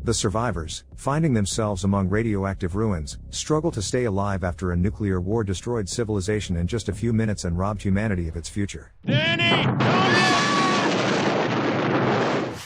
The survivors, finding themselves among radioactive ruins, struggle to stay alive after a nuclear war destroyed civilization in just a few minutes and robbed humanity of its future.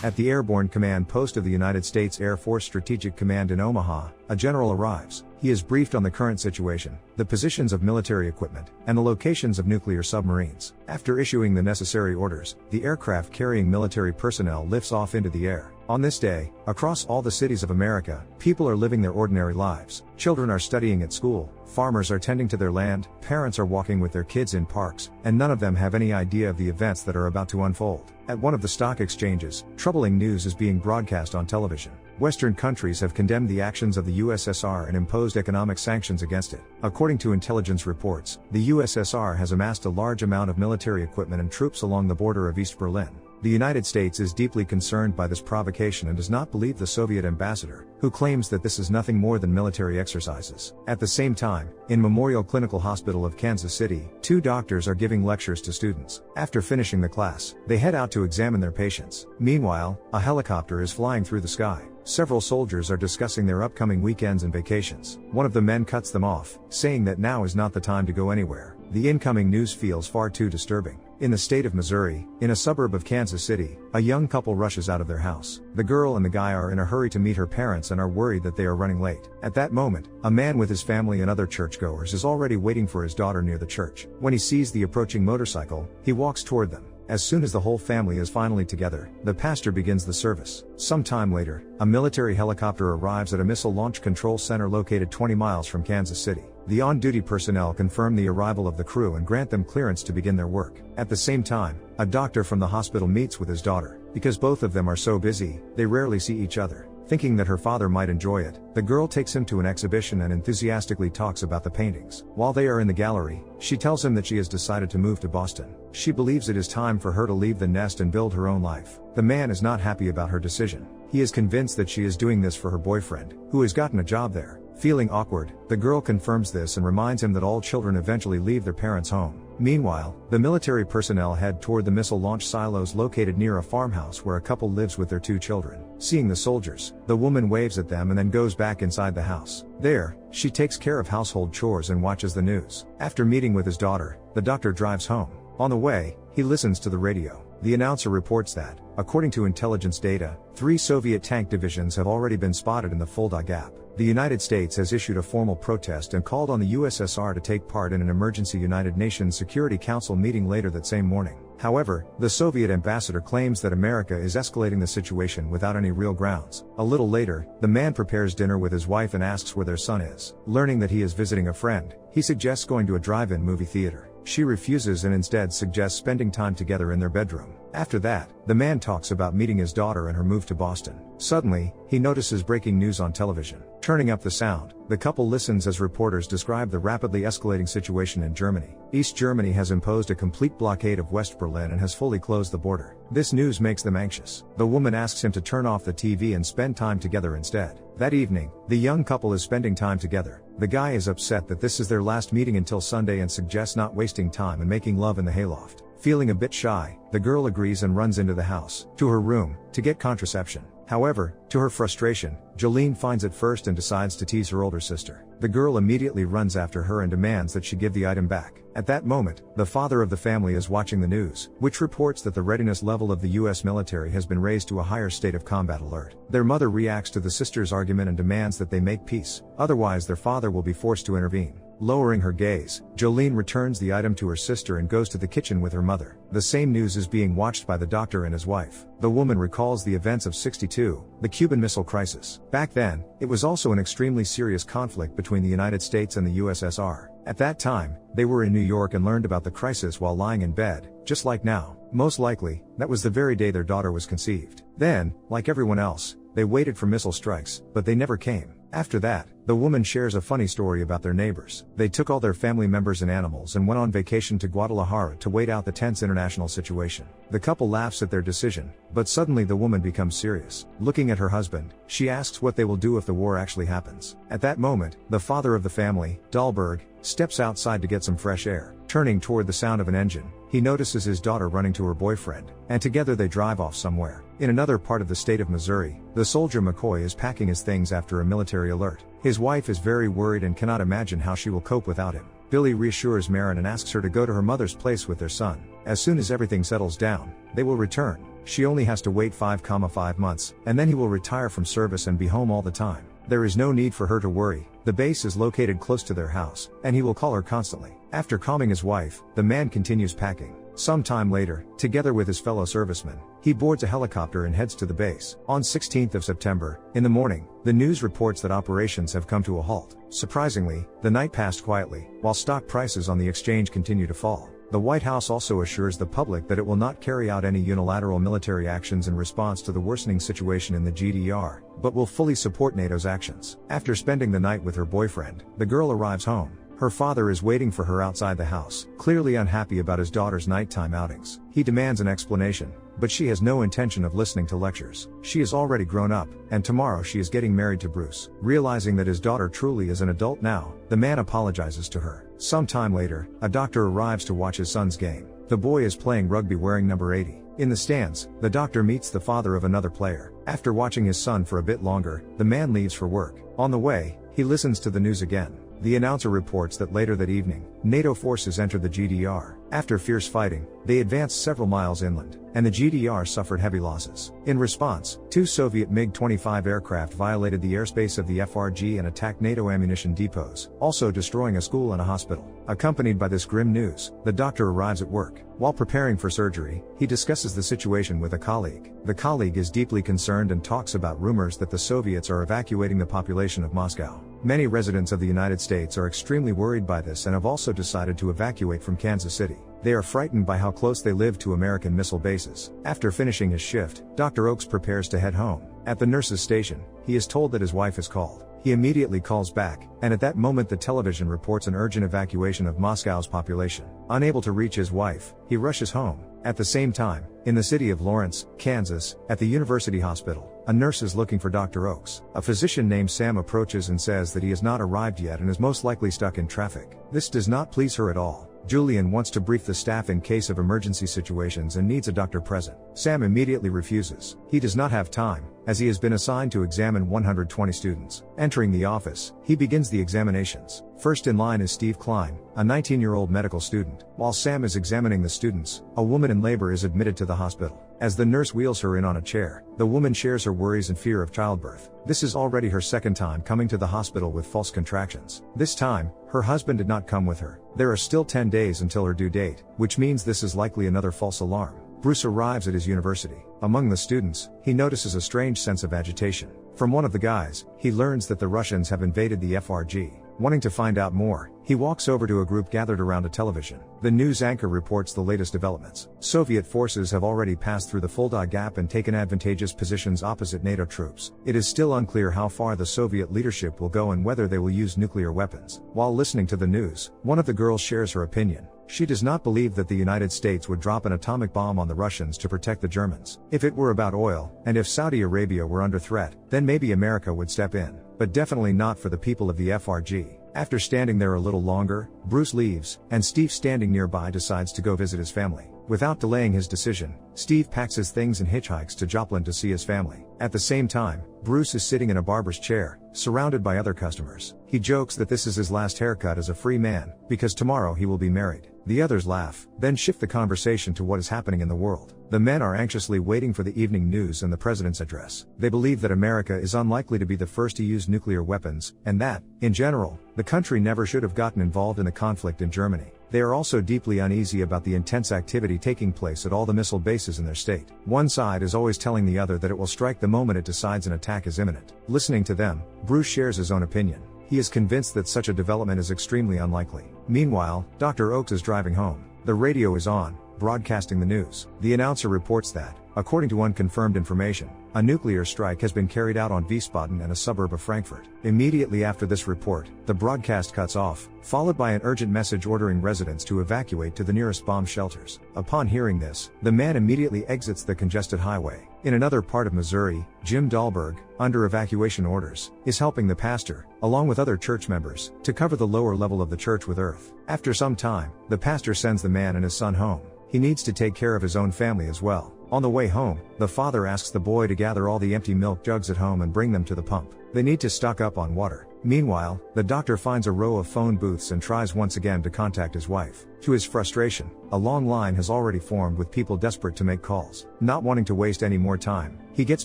At the Airborne Command Post of the United States Air Force Strategic Command in Omaha, a general arrives. He is briefed on the current situation, the positions of military equipment, and the locations of nuclear submarines. After issuing the necessary orders, the aircraft carrying military personnel lifts off into the air. On this day, across all the cities of America, people are living their ordinary lives. Children are studying at school, farmers are tending to their land, parents are walking with their kids in parks, and none of them have any idea of the events that are about to unfold. At one of the stock exchanges, troubling news is being broadcast on television. Western countries have condemned the actions of the USSR and imposed economic sanctions against it. According to intelligence reports, the USSR has amassed a large amount of military equipment and troops along the border of East Berlin. The United States is deeply concerned by this provocation and does not believe the Soviet ambassador, who claims that this is nothing more than military exercises. At the same time, in Memorial Clinical Hospital of Kansas City, 2 doctors are giving lectures to students. After finishing the class, they head out to examine their patients. Meanwhile, a helicopter is flying through the sky. Several soldiers are discussing their upcoming weekends and vacations. One of the men cuts them off, saying that now is not the time to go anywhere. The incoming news feels far too disturbing. In the state of Missouri, in a suburb of Kansas City, a young couple rushes out of their house. The girl and the guy are in a hurry to meet her parents and are worried that they are running late. At that moment, a man with his family and other churchgoers is already waiting for his daughter near the church. When he sees the approaching motorcycle, he walks toward them. As soon as the whole family is finally together, the pastor begins the service. Some time later, a military helicopter arrives at a missile launch control center located 20 miles from Kansas City. The on-duty personnel confirm the arrival of the crew and grant them clearance to begin their work. At the same time, a doctor from the hospital meets with his daughter. Because both of them are so busy, they rarely see each other. Thinking that her father might enjoy it, the girl takes him to an exhibition and enthusiastically talks about the paintings. While they are in the gallery, she tells him that she has decided to move to Boston. She believes it is time for her to leave the nest and build her own life. The man is not happy about her decision. He is convinced that she is doing this for her boyfriend, who has gotten a job there. Feeling awkward, the girl confirms this and reminds him that all children eventually leave their parents' home. Meanwhile, the military personnel head toward the missile launch silos located near a farmhouse where a couple lives with their 2 children. Seeing the soldiers, the woman waves at them and then goes back inside the house. There, she takes care of household chores and watches the news. After meeting with his daughter, the doctor drives home. On the way, he listens to the radio. The announcer reports that, according to intelligence data, 3 Soviet tank divisions have already been spotted in the Fulda Gap. The United States has issued a formal protest and called on the USSR to take part in an emergency United Nations Security Council meeting later that same morning. However, the Soviet ambassador claims that America is escalating the situation without any real grounds. A little later, the man prepares dinner with his wife and asks where their son is. Learning that he is visiting a friend, he suggests going to a drive-in movie theater. She refuses and instead suggests spending time together in their bedroom. After that, the man talks about meeting his daughter and her move to Boston. Suddenly, he notices breaking news on television. Turning up the sound, the couple listens as reporters describe the rapidly escalating situation in Germany. East Germany has imposed a complete blockade of West Berlin and has fully closed the border. This news makes them anxious. The woman asks him to turn off the TV and spend time together instead. That evening, the young couple is spending time together. The guy is upset that this is their last meeting until Sunday and suggests not wasting time and making love in the hayloft. Feeling a bit shy, the girl agrees and runs into the house, to her room, to get contraception. However, to her frustration, Jolene finds it first and decides to tease her older sister. The girl immediately runs after her and demands that she give the item back. At that moment, the father of the family is watching the news, which reports that the readiness level of the US military has been raised to a higher state of combat alert. Their mother reacts to the sister's argument and demands that they make peace, otherwise their father will be forced to intervene. Lowering her gaze, Jolene returns the item to her sister and goes to the kitchen with her mother. The same news is being watched by the doctor and his wife. The woman recalls the events of '62, the Cuban Missile Crisis. Back then, it was also an extremely serious conflict between the United States and the USSR. At that time, they were in New York and learned about the crisis while lying in bed, just like now. Most likely, that was the very day their daughter was conceived. Then, like everyone else, they waited for missile strikes, but they never came. After that, The woman shares a funny story about their neighbors. They took all their family members and animals and went on vacation to Guadalajara to wait out the tense international situation. The couple laughs at their decision, but suddenly the woman becomes serious. Looking at her husband, she asks what they will do if the war actually happens. At that moment, the father of the family, Dahlberg, steps outside to get some fresh air. Turning toward the sound of an engine, he notices his daughter running to her boyfriend, and together they drive off somewhere. In another part of the state of Missouri, the soldier McCoy is packing his things after a military alert. His wife is very worried and cannot imagine how she will cope without him. Billy reassures Marin and asks her to go to her mother's place with their son. As soon as everything settles down, they will return. She only has to wait 5,5 months, and then he will retire from service and be home all the time. There is no need for her to worry. The base is located close to their house, and he will call her constantly. After calming his wife, the man continues packing. Some time later, together with his fellow servicemen, he boards a helicopter and heads to the base. On 16th of September, in the morning, the news reports that operations have come to a halt. Surprisingly, the night passed quietly, while stock prices on the exchange continue to fall. The White House also assures the public that it will not carry out any unilateral military actions in response to the worsening situation in the GDR, but will fully support NATO's actions. After spending the night with her boyfriend, the girl arrives home. Her father is waiting for her outside the house, clearly unhappy about his daughter's nighttime outings. He demands an explanation, but she has no intention of listening to lectures. She is already grown up, and tomorrow she is getting married to Bruce. Realizing that his daughter truly is an adult now, the man apologizes to her. Some time later, a doctor arrives to watch his son's game. The boy is playing rugby wearing number 80. In the stands, the doctor meets the father of another player. After watching his son for a bit longer, the man leaves for work. On the way, he listens to the news again. The announcer reports that later that evening, NATO forces entered the GDR. After fierce fighting, they advanced several miles inland, and the GDR suffered heavy losses. In response, 2 Soviet MiG-25 aircraft violated the airspace of the FRG and attacked NATO ammunition depots, also destroying a school and a hospital. Accompanied by this grim news, the doctor arrives at work. While preparing for surgery, he discusses the situation with a colleague. The colleague is deeply concerned and talks about rumors that the Soviets are evacuating the population of Moscow. Many residents of the United States are extremely worried by this and have also decided to evacuate from Kansas City. They are frightened by how close they live to American missile bases. After finishing his shift, Dr. Oakes prepares to head home. At the nurse's station, he is told that his wife has called. He immediately calls back, and at that moment the television reports an urgent evacuation of Moscow's population. Unable to reach his wife, he rushes home. At the same time, in the city of Lawrence, Kansas, at the University Hospital, a nurse is looking for Dr. Oakes. A physician named Sam approaches and says that he has not arrived yet and is most likely stuck in traffic. This does not please her at all. Julian wants to brief the staff in case of emergency situations and needs a doctor present. Sam immediately refuses. He does not have time, as he has been assigned to examine 120 students. Entering the office, he begins the examinations. First in line is Steve Klein, a 19-year-old medical student. While Sam is examining the students, a woman in labor is admitted to the hospital. As the nurse wheels her in on a chair, the woman shares her worries and fear of childbirth. This is already her second time coming to the hospital with false contractions. This time, her husband did not come with her. There are still 10 days until her due date, which means this is likely another false alarm. Bruce arrives at his university. Among the students, he notices a strange sense of agitation. From one of the guys, he learns that the Russians have invaded the FRG. Wanting to find out more, he walks over to a group gathered around a television. The news anchor reports the latest developments. Soviet forces have already passed through the Fulda Gap and taken advantageous positions opposite NATO troops. It is still unclear how far the Soviet leadership will go and whether they will use nuclear weapons. While listening to the news, one of the girls shares her opinion. She does not believe that the United States would drop an atomic bomb on the Russians to protect the Germans. If it were about oil, and if Saudi Arabia were under threat, then maybe America would step in. But definitely not for the people of the FRG. After standing there a little longer, Bruce leaves, and Steve standing nearby decides to go visit his family. Without delaying his decision, Steve packs his things and hitchhikes to Joplin to see his family. At the same time, Bruce is sitting in a barber's chair, surrounded by other customers. He jokes that this is his last haircut as a free man, because tomorrow he will be married. The others laugh, then shift the conversation to what is happening in the world. The men are anxiously waiting for the evening news and the president's address. They believe that America is unlikely to be the first to use nuclear weapons, and that, in general, the country never should have gotten involved in the conflict in Germany. They are also deeply uneasy about the intense activity taking place at all the missile bases in their state. One side is always telling the other that it will strike the moment it decides an attack is imminent. Listening to them, Bruce shares his own opinion. He is convinced that such a development is extremely unlikely. Meanwhile, Dr. Oakes is driving home. The radio is on, broadcasting the news. The announcer reports that, according to unconfirmed information, a nuclear strike has been carried out on Wiesbaden and a suburb of Frankfurt. Immediately after this report, the broadcast cuts off, followed by an urgent message ordering residents to evacuate to the nearest bomb shelters. Upon hearing this, the man immediately exits the congested highway. In another part of Missouri, Jim Dahlberg, under evacuation orders, is helping the pastor, along with other church members, to cover the lower level of the church with earth. After some time, the pastor sends the man and his son home. He needs to take care of his own family as well. On the way home, the father asks the boy to gather all the empty milk jugs at home and bring them to the pump. They need to stock up on water. Meanwhile, the doctor finds a row of phone booths and tries once again to contact his wife. To his frustration, a long line has already formed with people desperate to make calls. Not wanting to waste any more time, he gets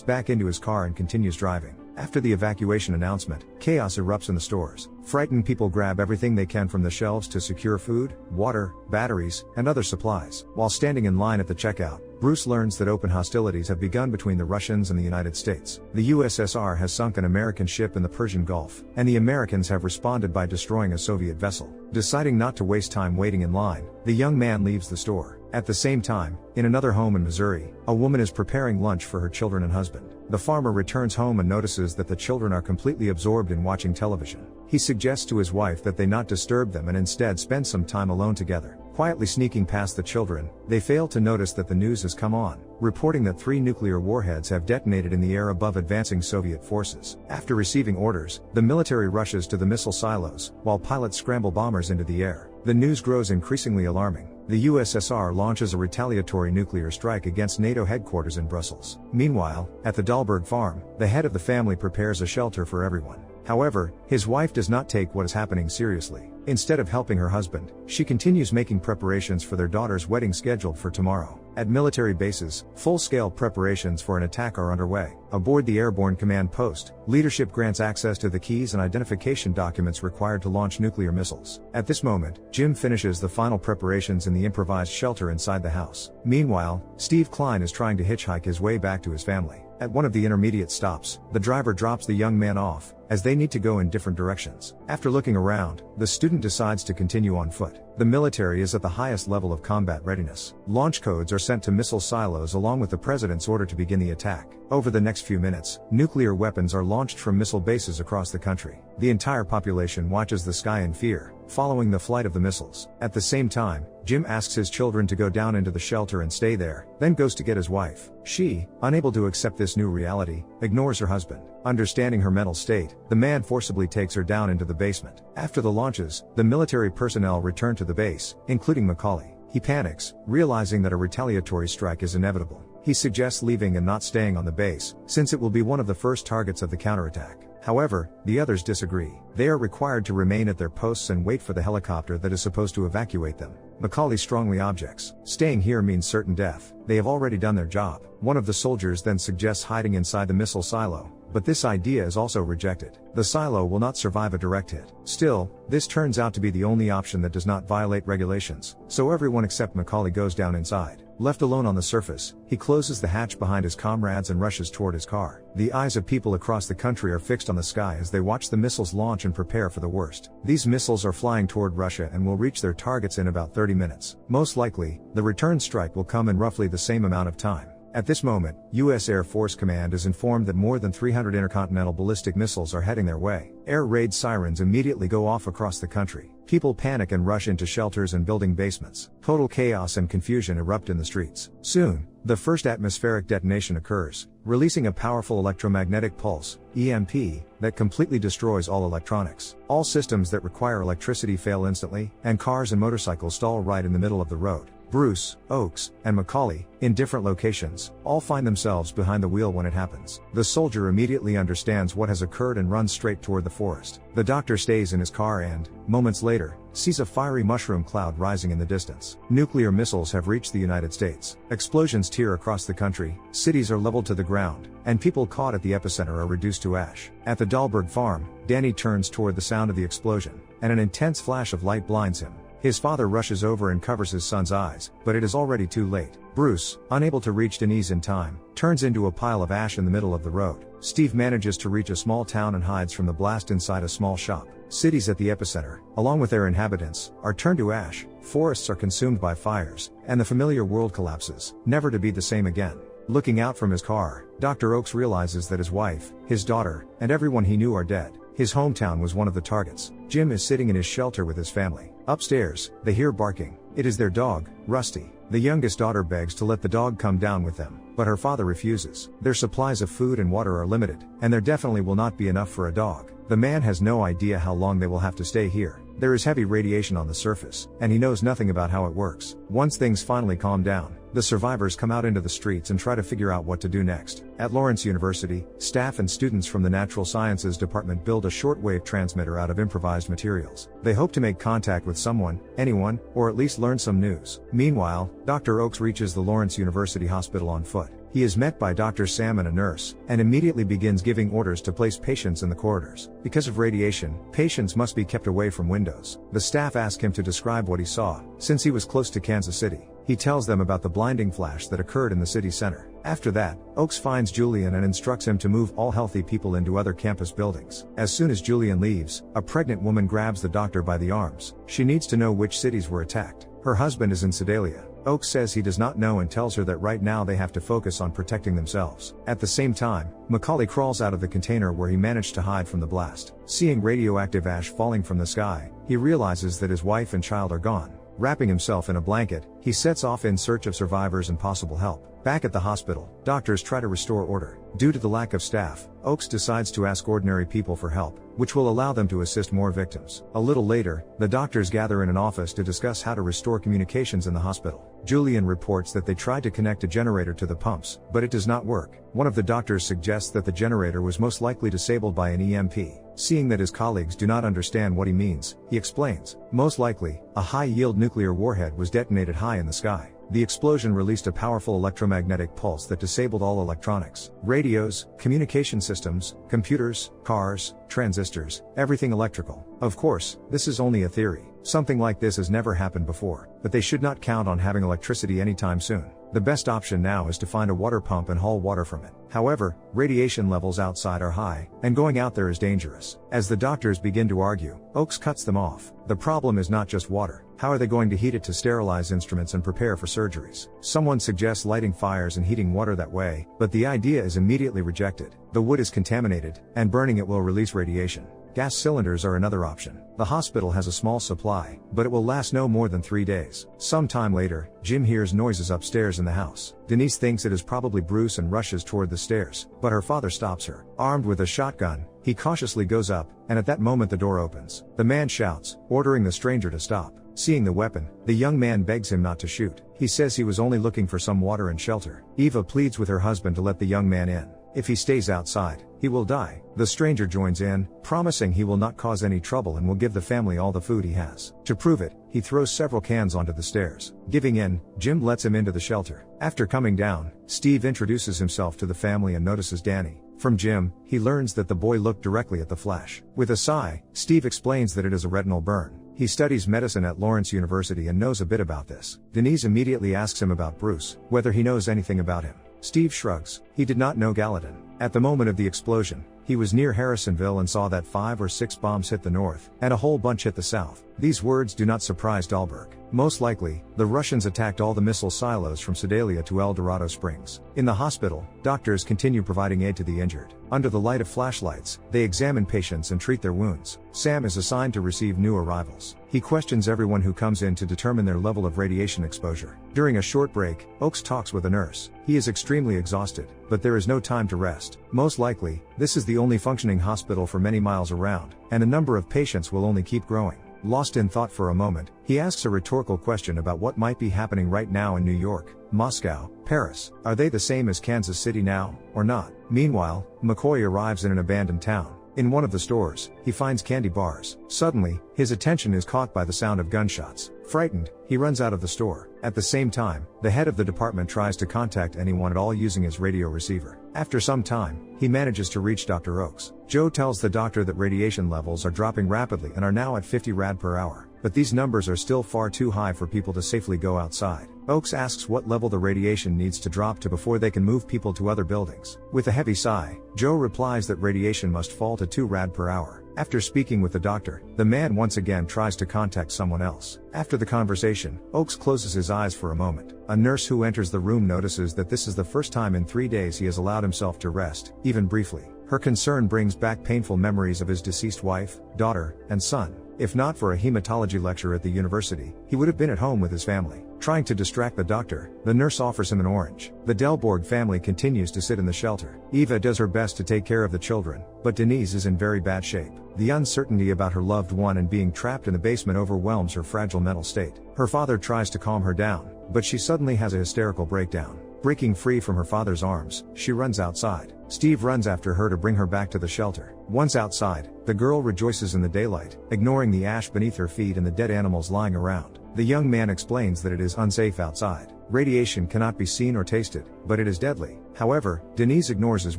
back into his car and continues driving. After the evacuation announcement, chaos erupts in the stores. Frightened people grab everything they can from the shelves to secure food, water, batteries, and other supplies. While standing in line at the checkout, Bruce learns that open hostilities have begun between the Russians and the United States. The USSR has sunk an American ship in the Persian Gulf, and the Americans have responded by destroying a Soviet vessel. Deciding not to waste time waiting in line, the young man leaves the store. At the same time, in another home in Missouri, a woman is preparing lunch for her children and husband. The farmer returns home and notices that the children are completely absorbed in watching television. He suggests to his wife that they not disturb them and instead spend some time alone together. Quietly sneaking past the children, they fail to notice that the news has come on, reporting that 3 nuclear warheads have detonated in the air above advancing Soviet forces. After receiving orders, the military rushes to the missile silos, while pilots scramble bombers into the air. The news grows increasingly alarming. The USSR launches a retaliatory nuclear strike against NATO headquarters in Brussels. Meanwhile, at the Dahlberg farm, the head of the family prepares a shelter for everyone. However, his wife does not take what is happening seriously. Instead of helping her husband, she continues making preparations for their daughter's wedding scheduled for tomorrow. At military bases, full-scale preparations for an attack are underway. Aboard the airborne command post, leadership grants access to the keys and identification documents required to launch nuclear missiles. At this moment, Jim finishes the final preparations in the improvised shelter inside the house. Meanwhile, Steve Klein is trying to hitchhike his way back to his family. At one of the intermediate stops, the driver drops the young man off, as they need to go in different directions. After looking around, the student decides to continue on foot. The military is at the highest level of combat readiness. Launch codes are sent to missile silos along with the president's order to begin the attack. Over the next few minutes, nuclear weapons are launched from missile bases across the country. The entire population watches the sky in fear, following the flight of the missiles. At the same time, Jim asks his children to go down into the shelter and stay there, then goes to get his wife. She, unable to accept this new reality, ignores her husband. Understanding her mental state, the man forcibly takes her down into the basement. After the launches, the military personnel return to the base, including Macaulay. He panics, realizing that a retaliatory strike is inevitable. He suggests leaving and not staying on the base, since it will be one of the first targets of the counterattack. However, the others disagree. They are required to remain at their posts and wait for the helicopter that is supposed to evacuate them. Macaulay strongly objects. Staying here means certain death. They have already done their job. One of the soldiers then suggests hiding inside the missile silo, but this idea is also rejected. The silo will not survive a direct hit. Still, this turns out to be the only option that does not violate regulations, so everyone except Macaulay goes down inside. Left alone on the surface, he closes the hatch behind his comrades and rushes toward his car. The eyes of people across the country are fixed on the sky as they watch the missiles launch and prepare for the worst. These missiles are flying toward Russia and will reach their targets in about 30 minutes. Most likely, the return strike will come in roughly the same amount of time. At this moment, U.S. Air Force Command is informed that more than 300 intercontinental ballistic missiles are heading their way. Air raid sirens immediately go off across the country. People panic and rush into shelters and building basements. Total chaos and confusion erupt in the streets. Soon, the first atmospheric detonation occurs, releasing a powerful electromagnetic pulse, EMP, that completely destroys all electronics. All systems that require electricity fail instantly, and cars and motorcycles stall right in the middle of the road. Bruce, Oakes, and Macaulay, in different locations, all find themselves behind the wheel when it happens. The soldier immediately understands what has occurred and runs straight toward the forest. The doctor stays in his car and, moments later, sees a fiery mushroom cloud rising in the distance. Nuclear missiles have reached the United States. Explosions tear across the country, cities are leveled to the ground, and people caught at the epicenter are reduced to ash. At the Dahlberg farm, Danny turns toward the sound of the explosion, and an intense flash of light blinds him. His father rushes over and covers his son's eyes, but it is already too late. Bruce, unable to reach Denise in time, turns into a pile of ash in the middle of the road. Steve manages to reach a small town and hides from the blast inside a small shop. Cities at the epicenter, along with their inhabitants, are turned to ash, forests are consumed by fires, and the familiar world collapses, never to be the same again. Looking out from his car, Dr. Oakes realizes that his wife, his daughter, and everyone he knew are dead. His hometown was one of the targets. Jim is sitting in his shelter with his family. Upstairs, they hear barking. It is their dog, Rusty. The youngest daughter begs to let the dog come down with them, but her father refuses. Their supplies of food and water are limited, and there definitely will not be enough for a dog. The man has no idea how long they will have to stay here. There is heavy radiation on the surface, and he knows nothing about how it works. Once things finally calm down, the survivors come out into the streets and try to figure out what to do next. At Lawrence University, staff and students from the Natural Sciences Department build a shortwave transmitter out of improvised materials. They hope to make contact with someone, anyone, or at least learn some news. Meanwhile, Dr. Oakes reaches the Lawrence University Hospital on foot. He is met by Dr. Sam and a nurse, and immediately begins giving orders to place patients in the corridors. Because of radiation, patients must be kept away from windows. The staff ask him to describe what he saw, since he was close to Kansas City. He tells them about the blinding flash that occurred in the city center. After that, Oakes finds Julian and instructs him to move all healthy people into other campus buildings. As soon as Julian leaves, a pregnant woman grabs the doctor by the arms. She needs to know which cities were attacked. Her husband is in Sedalia. Oakes says he does not know and tells her that right now they have to focus on protecting themselves. At the same time, Macaulay crawls out of the container where he managed to hide from the blast. Seeing radioactive ash falling from the sky, he realizes that his wife and child are gone. Wrapping himself in a blanket, he sets off in search of survivors and possible help. Back at the hospital, doctors try to restore order. Due to the lack of staff, Oakes decides to ask ordinary people for help, which will allow them to assist more victims. A little later, the doctors gather in an office to discuss how to restore communications in the hospital. Julian reports that they tried to connect a generator to the pumps, but it does not work. One of the doctors suggests that the generator was most likely disabled by an EMP. Seeing that his colleagues do not understand what he means, he explains, most likely, a high-yield nuclear warhead was detonated high in the sky. The explosion released a powerful electromagnetic pulse that disabled all electronics, radios, communication systems, computers, cars, transistors, everything electrical. Of course, this is only a theory. Something like this has never happened before, but they should not count on having electricity anytime soon. The best option now is to find a water pump and haul water from it. However, radiation levels outside are high, and going out there is dangerous. As the doctors begin to argue, Oakes cuts them off. The problem is not just water. How are they going to heat it to sterilize instruments and prepare for surgeries? Someone suggests lighting fires and heating water that way, but the idea is immediately rejected. The wood is contaminated, and burning it will release radiation. Gas cylinders are another option. The hospital has a small supply, but it will last no more than 3 days. Some time later, Jim hears noises upstairs in the house. Denise thinks it is probably Bruce and rushes toward the stairs, but her father stops her. Armed with a shotgun, he cautiously goes up, and at that moment the door opens. The man shouts, ordering the stranger to stop. Seeing the weapon, the young man begs him not to shoot. He says he was only looking for some water and shelter. Eva pleads with her husband to let the young man in. If he stays outside, he will die. The stranger joins in, promising he will not cause any trouble and will give the family all the food he has. To prove it, he throws several cans onto the stairs. Giving in, Jim lets him into the shelter. After coming down, Steve introduces himself to the family and notices Danny. From Jim, he learns that the boy looked directly at the flash. With a sigh, Steve explains that it is a retinal burn. He studies medicine at Lawrence University and knows a bit about this. Denise immediately asks him about Bruce, whether he knows anything about him. Steve shrugs. He did not know Gallatin. At the moment of the explosion, he was near Harrisonville and saw that 5 or 6 bombs hit the north, and a whole bunch hit the south. These words do not surprise Dahlberg. Most likely, the Russians attacked all the missile silos from Sedalia to El Dorado Springs. In the hospital, doctors continue providing aid to the injured. Under the light of flashlights, they examine patients and treat their wounds. Sam is assigned to receive new arrivals. He questions everyone who comes in to determine their level of radiation exposure. During a short break, Oakes talks with a nurse. He is extremely exhausted, but there is no time to rest. Most likely, this is the only functioning hospital for many miles around, and the number of patients will only keep growing. Lost in thought for a moment, he asks a rhetorical question about what might be happening right now in New York, Moscow, Paris. Are they the same as Kansas City now, or not? Meanwhile, McCoy arrives in an abandoned town. In one of the stores, he finds candy bars. Suddenly, his attention is caught by the sound of gunshots. Frightened, he runs out of the store. At the same time, the head of the department tries to contact anyone at all using his radio receiver. After some time, he manages to reach Dr. Oakes. Joe tells the doctor that radiation levels are dropping rapidly and are now at 50 rad per hour. But these numbers are still far too high for people to safely go outside. Oakes asks what level the radiation needs to drop to before they can move people to other buildings. With a heavy sigh, Joe replies that radiation must fall to 2 rad per hour. After speaking with the doctor, the man once again tries to contact someone else. After the conversation, Oakes closes his eyes for a moment. A nurse who enters the room notices that this is the first time in 3 days he has allowed himself to rest, even briefly. Her concern brings back painful memories of his deceased wife, daughter, and son. If not for a hematology lecture at the university, he would have been at home with his family. Trying to distract the doctor, the nurse offers him an orange. The Delborg family continues to sit in the shelter. Eva does her best to take care of the children, but Denise is in very bad shape. The uncertainty about her loved one and being trapped in the basement overwhelms her fragile mental state. Her father tries to calm her down, but she suddenly has a hysterical breakdown. Breaking free from her father's arms, she runs outside. Steve runs after her to bring her back to the shelter. Once outside, the girl rejoices in the daylight, ignoring the ash beneath her feet and the dead animals lying around. The young man explains that it is unsafe outside. Radiation cannot be seen or tasted, but it is deadly. However, Denise ignores his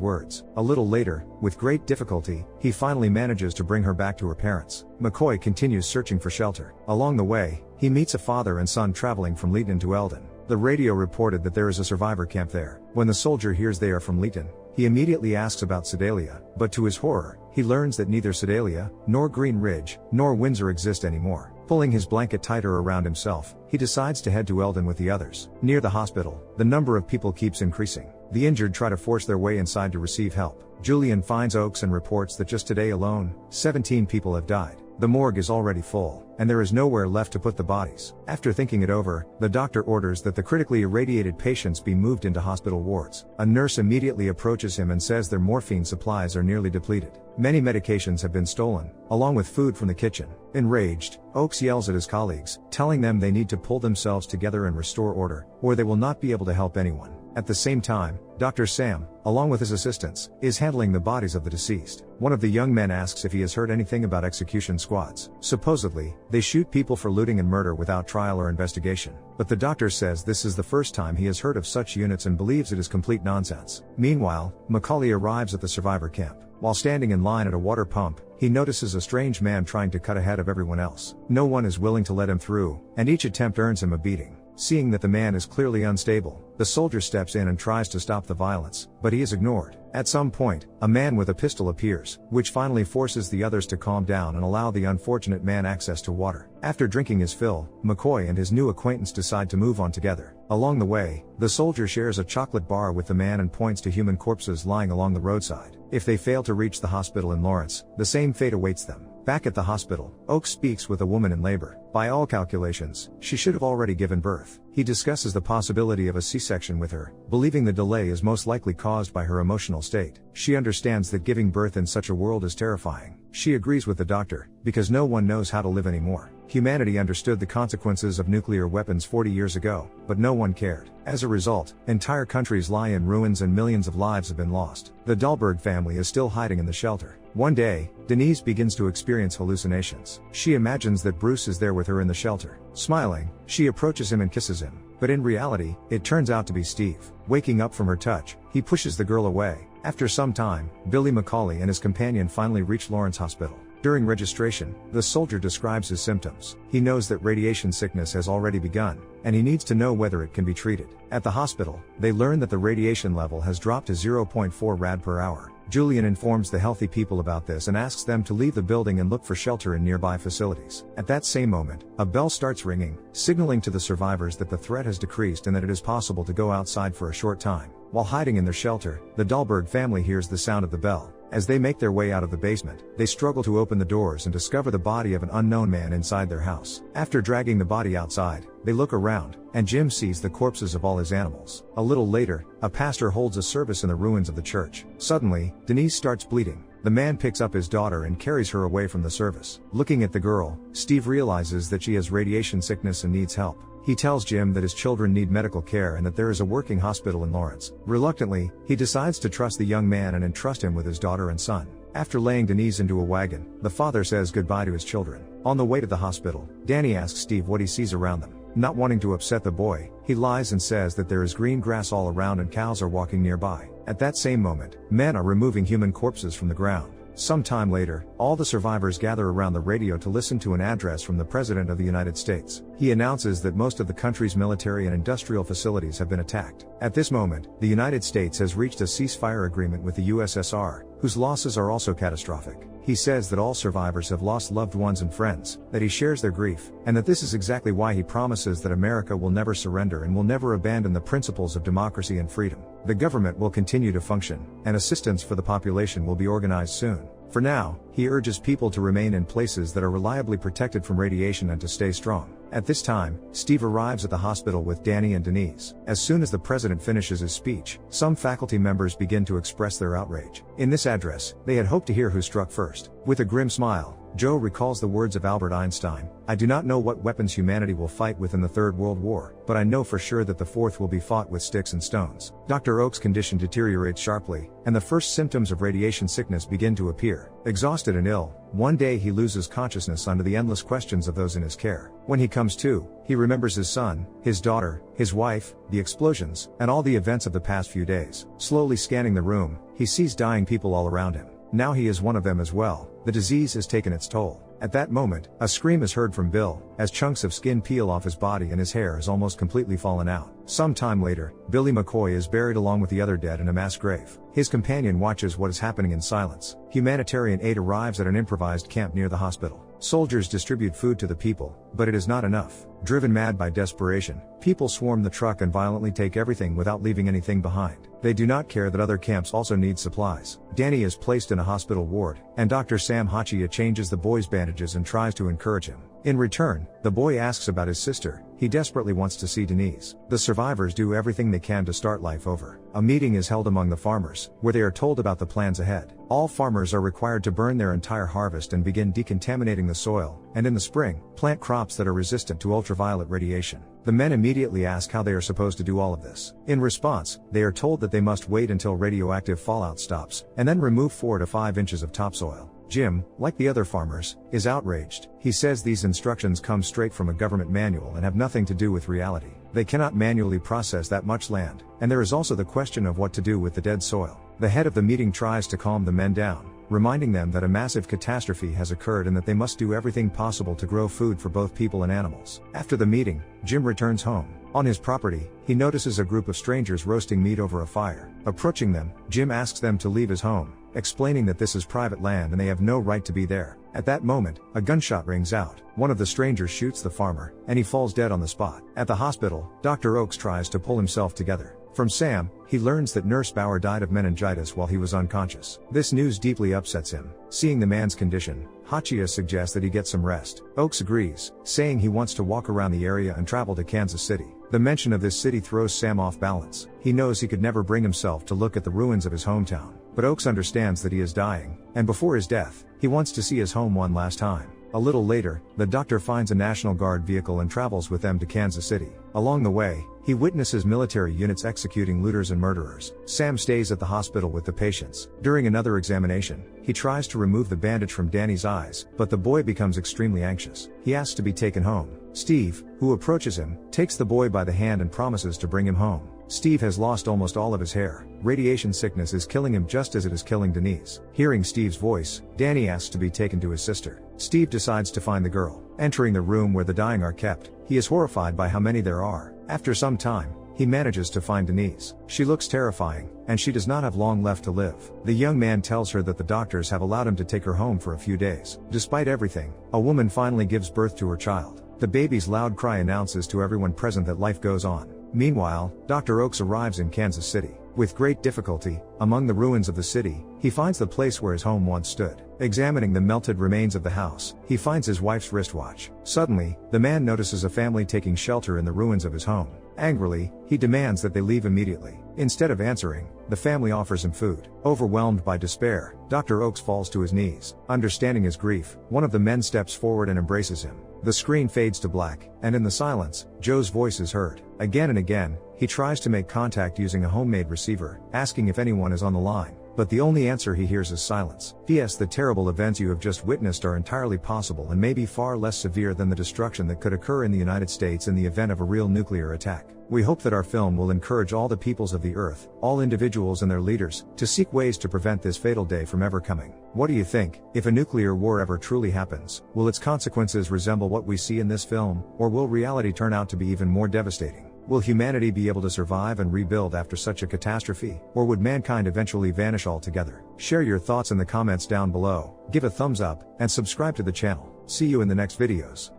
words. A little later, with great difficulty, he finally manages to bring her back to her parents. McCoy continues searching for shelter. Along the way, he meets a father and son traveling from Leeton to Eldon. The radio reported that there is a survivor camp there. When the soldier hears they are from Leeton, he immediately asks about Sedalia, but to his horror, he learns that neither Sedalia, nor Green Ridge, nor Windsor exist anymore. Pulling his blanket tighter around himself, he decides to head to Eldon with the others. Near the hospital, the number of people keeps increasing. The injured try to force their way inside to receive help. Julian finds Oakes and reports that just today alone, 17 people have died. The morgue is already full, and there is nowhere left to put the bodies. After thinking it over, the doctor orders that the critically irradiated patients be moved into hospital wards. A nurse immediately approaches him and says their morphine supplies are nearly depleted. Many medications have been stolen, along with food from the kitchen. Enraged, Oakes yells at his colleagues, telling them they need to pull themselves together and restore order, or they will not be able to help anyone. At the same time, Dr. Sam, along with his assistants, is handling the bodies of the deceased. One of the young men asks if he has heard anything about execution squads. Supposedly, they shoot people for looting and murder without trial or investigation. But the doctor says this is the first time he has heard of such units and believes it is complete nonsense. Meanwhile, Macaulay arrives at the survivor camp. While standing in line at a water pump, he notices a strange man trying to cut ahead of everyone else. No one is willing to let him through, and each attempt earns him a beating. Seeing that the man is clearly unstable, the soldier steps in and tries to stop the violence, but he is ignored. At some point, a man with a pistol appears, which finally forces the others to calm down and allow the unfortunate man access to water. After drinking his fill, McCoy and his new acquaintance decide to move on together. Along the way, the soldier shares a chocolate bar with the man and points to human corpses lying along the roadside. If they fail to reach the hospital in Lawrence, the same fate awaits them. Back at the hospital, Oakes speaks with a woman in labor. By all calculations, she should have already given birth. He discusses the possibility of a C-section with her, believing the delay is most likely caused by her emotional state. She understands that giving birth in such a world is terrifying. She agrees with the doctor, because no one knows how to live anymore. Humanity understood the consequences of nuclear weapons 40 years ago, but no one cared. As a result, entire countries lie in ruins and millions of lives have been lost. The Dahlberg family is still hiding in the shelter. One day, Denise begins to experience hallucinations. She imagines that Bruce is there with her in the shelter. Smiling, she approaches him and kisses him. But in reality, it turns out to be Steve. Waking up from her touch, he pushes the girl away. After some time, Billy Macaulay and his companion finally reach Lawrence Hospital. During registration, the soldier describes his symptoms. He knows that radiation sickness has already begun, and he needs to know whether it can be treated. At the hospital, they learn that the radiation level has dropped to 0.4 rad per hour. Julian informs the healthy people about this and asks them to leave the building and look for shelter in nearby facilities. At that same moment, a bell starts ringing, signaling to the survivors that the threat has decreased and that it is possible to go outside for a short time. While hiding in their shelter, the Dahlberg family hears the sound of the bell. As they make their way out of the basement, they struggle to open the doors and discover the body of an unknown man inside their house. After dragging the body outside, they look around, and Jim sees the corpses of all his animals. A little later, a pastor holds a service in the ruins of the church. Suddenly, Denise starts bleeding. The man picks up his daughter and carries her away from the service. Looking at the girl, Steve realizes that she has radiation sickness and needs help. He tells Jim that his children need medical care and that there is a working hospital in Lawrence. Reluctantly, he decides to trust the young man and entrust him with his daughter and son. After laying Denise into a wagon, the father says goodbye to his children. On the way to the hospital, Danny asks Steve what he sees around them. Not wanting to upset the boy, he lies and says that there is green grass all around and cows are walking nearby. At that same moment, men are removing human corpses from the ground. Some time later, all the survivors gather around the radio to listen to an address from the President of the United States. He announces that most of the country's military and industrial facilities have been attacked. At this moment, the United States has reached a ceasefire agreement with the USSR, whose losses are also catastrophic. He says that all survivors have lost loved ones and friends, that he shares their grief, and that this is exactly why he promises that America will never surrender and will never abandon the principles of democracy and freedom. The government will continue to function, and assistance for the population will be organized soon. For now, he urges people to remain in places that are reliably protected from radiation and to stay strong. At this time, Steve arrives at the hospital with Danny and Denise. As soon as the president finishes his speech, some faculty members begin to express their outrage. In this address, they had hoped to hear who struck first. With a grim smile, Joe recalls the words of Albert Einstein, "I do not know what weapons humanity will fight with in the Third World War, but I know for sure that the fourth will be fought with sticks and stones." Dr. Oak's condition deteriorates sharply, and the first symptoms of radiation sickness begin to appear. Exhausted and ill, one day he loses consciousness under the endless questions of those in his care. When he comes to, he remembers his son, his daughter, his wife, the explosions, and all the events of the past few days. Slowly scanning the room, he sees dying people all around him. Now he is one of them as well. The disease has taken its toll. At that moment, a scream is heard from Bill, as chunks of skin peel off his body and his hair has almost completely fallen out. Some time later, Billy McCoy is buried along with the other dead in a mass grave. His companion watches what is happening in silence. Humanitarian aid arrives at an improvised camp near the hospital. Soldiers distribute food to the people, but it is not enough. Driven mad by desperation, people swarm the truck and violently take everything without leaving anything behind. They do not care that other camps also need supplies. Danny is placed in a hospital ward, and Dr. Sam Hachia changes the boy's bandages and tries to encourage him. In return, the boy asks about his sister. He desperately wants to see Denise. The survivors do everything they can to start life over. A meeting is held among the farmers, where they are told about the plans ahead. All farmers are required to burn their entire harvest and begin decontaminating the soil, and in the spring, plant crops that are resistant to ultraviolet radiation. The men immediately ask how they are supposed to do all of this. In response, they are told that they must wait until radioactive fallout stops, and then remove 4 to 5 inches of topsoil. Jim, like the other farmers, is outraged. He says these instructions come straight from a government manual and have nothing to do with reality. They cannot manually process that much land, and there is also the question of what to do with the dead soil. The head of the meeting tries to calm the men down, reminding them that a massive catastrophe has occurred and that they must do everything possible to grow food for both people and animals. After the meeting, Jim returns home. On his property, he notices a group of strangers roasting meat over a fire. Approaching them, Jim asks them to leave his home, explaining that this is private land and they have no right to be there. At that moment, a gunshot rings out. One of the strangers shoots the farmer, and he falls dead on the spot. At the hospital, Dr. Oakes tries to pull himself together. From Sam, he learns that Nurse Bauer died of meningitis while he was unconscious. This news deeply upsets him. Seeing the man's condition, Hachia suggests that he get some rest. Oakes agrees, saying he wants to walk around the area and travel to Kansas City. The mention of this city throws Sam off balance. He knows he could never bring himself to look at the ruins of his hometown. But Oakes understands that he is dying, and before his death, he wants to see his home one last time. A little later, the doctor finds a National Guard vehicle and travels with them to Kansas City. Along the way, he witnesses military units executing looters and murderers. Sam stays at the hospital with the patients. During another examination, he tries to remove the bandage from Danny's eyes, but the boy becomes extremely anxious. He asks to be taken home. Steve, who approaches him, takes the boy by the hand and promises to bring him home. Steve has lost almost all of his hair. Radiation sickness is killing him just as it is killing Denise. Hearing Steve's voice, Danny asks to be taken to his sister. Steve decides to find the girl. Entering the room where the dying are kept, he is horrified by how many there are. After some time, he manages to find Denise. She looks terrifying, and she does not have long left to live. The young man tells her that the doctors have allowed him to take her home for a few days. Despite everything, a woman finally gives birth to her child. The baby's loud cry announces to everyone present that life goes on. Meanwhile, Dr. Oakes arrives in Kansas City. With great difficulty, among the ruins of the city, he finds the place where his home once stood. Examining the melted remains of the house, he finds his wife's wristwatch. Suddenly, the man notices a family taking shelter in the ruins of his home. Angrily, he demands that they leave immediately. Instead of answering, the family offers him food. Overwhelmed by despair, Dr. Oakes falls to his knees. Understanding his grief, one of the men steps forward and embraces him. The screen fades to black, and in the silence, Joe's voice is heard. Again and again, he tries to make contact using a homemade receiver, asking if anyone is on the line. but the only answer he hears is silence. P.S. The terrible events you have just witnessed are entirely possible and may be far less severe than the destruction that could occur in the United States in the event of a real nuclear attack. We hope that our film will encourage all the peoples of the earth, all individuals and their leaders, to seek ways to prevent this fatal day from ever coming. What do you think? If a nuclear war ever truly happens, will its consequences resemble what we see in this film, or will reality turn out to be even more devastating? Will humanity be able to survive and rebuild after such a catastrophe, or would mankind eventually vanish altogether? Share your thoughts in the comments down below, give a thumbs up, and subscribe to the channel. See you in the next videos.